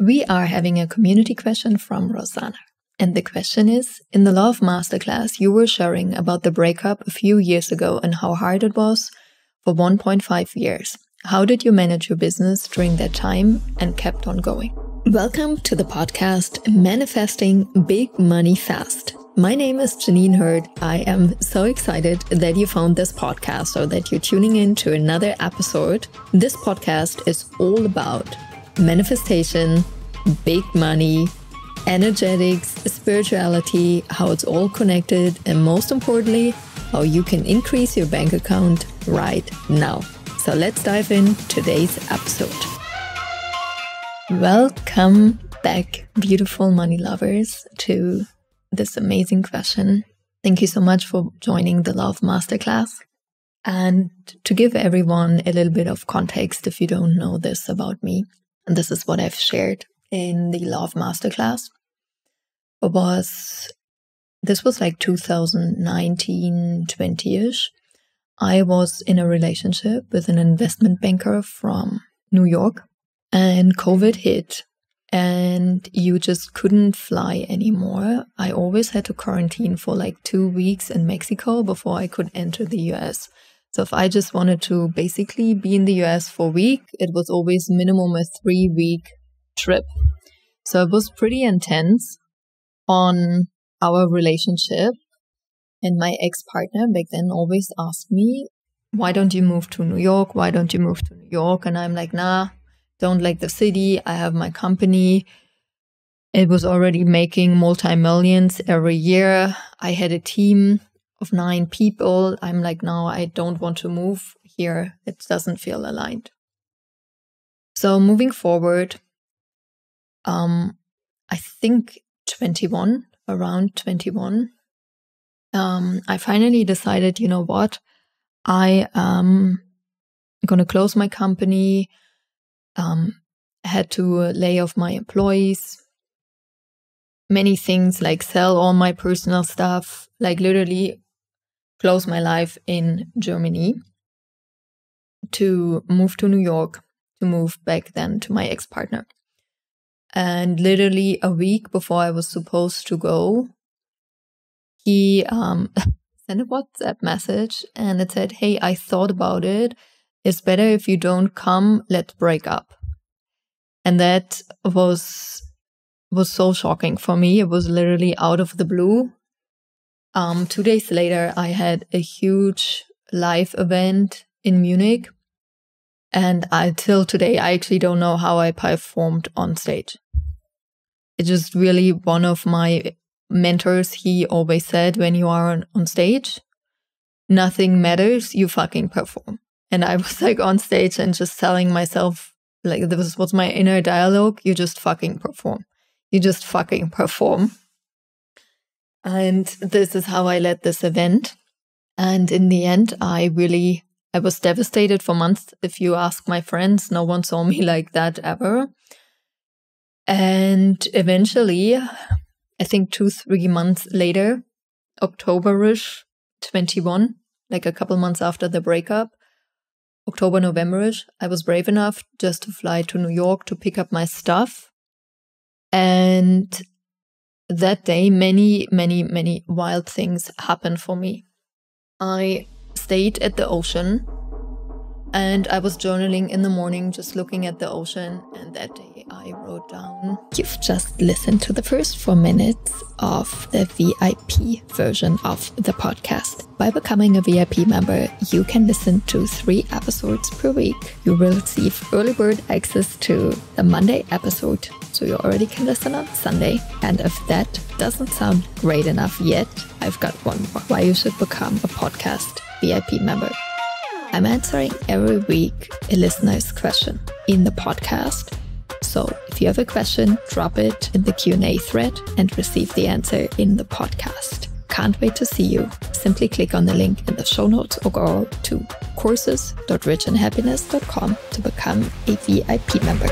We are having a community question from Rosanna. And the question is, in the Love Masterclass, you were sharing about the breakup a few years ago and how hard it was for 1.5 years. How did you manage your business during that time and kept on going? Welcome to the podcast, Manifesting Big Money Fast. My name is Jeanine. I am so excited that you found this podcast or that you're tuning in to another episode. This podcast is all about manifestation, big money, energetics, spirituality, how it's all connected, and most importantly, how you can increase your bank account right now. So let's dive in today's episode. Welcome back, beautiful money lovers, to this amazing question. Thank you so much for joining the Love Masterclass. And to give everyone a little bit of context, if you don't know this about me, and this is what I've shared in the Love Masterclass, this was like 2019, 20-ish. I was in a relationship with an investment banker from New York, and COVID hit. And you just couldn't fly anymore. I always had to quarantine for like 2 weeks in Mexico before I could enter the US. So if I just wanted to basically be in the US for a week, it was always minimum a 3-week trip. So it was pretty intense on our relationship. And my ex-partner back then always asked me, why don't you move to New York? Why don't you move to New York? And I'm like, nah. Don't like the city. I have my company. It was already making multi-millions every year. I had a team of 9 people. I'm like, no, I don't want to move here. It doesn't feel aligned. So moving forward, I think around 21, I finally decided, you know what? I am going to close my company. Had to lay off my employees, many things like sell all my personal stuff, like literally close my life in Germany to move to New York, to move back then to my ex-partner. And literally a week before I was supposed to go, he sent a WhatsApp message and it said, hey, I thought about it. It's better if you don't come, let's break up. And that was so shocking for me. It was literally out of the blue. 2 days later, I had a huge live event in Munich. And till today, I actually don't know how I performed on stage. It's just really one of my mentors. He always said, when you are on stage, nothing matters, you fucking perform. And I was like on stage and just telling myself, like, this was my inner dialogue, you just fucking perform. You just fucking perform. And this is how I led this event. And in the end, I was devastated for months. If you ask my friends, no one saw me like that ever. And eventually, I think 2-3 months later, October-ish, 21, like a couple months after the breakup, October, November-ish, I was brave enough just to fly to New York to pick up my stuff. And that day, many, many, many wild things happened for me. I stayed at the ocean and I was journaling in the morning, just looking at the ocean. And that day I wrote down, you've just listened to the first 4 minutes of the VIP version of the podcast. By becoming a VIP member, you can listen to 3 episodes per week. You will receive early bird access to the Monday episode, so you already can listen on Sunday. And if that doesn't sound great enough yet, I've got one more. Why you should become a podcast VIP member. I'm answering every week a listener's question in the podcast. So if you have a question, drop it in the Q&A thread and receive the answer in the podcast. Can't wait to see you. Simply click on the link in the show notes or go to courses.richandhappiness.com to become a VIP member.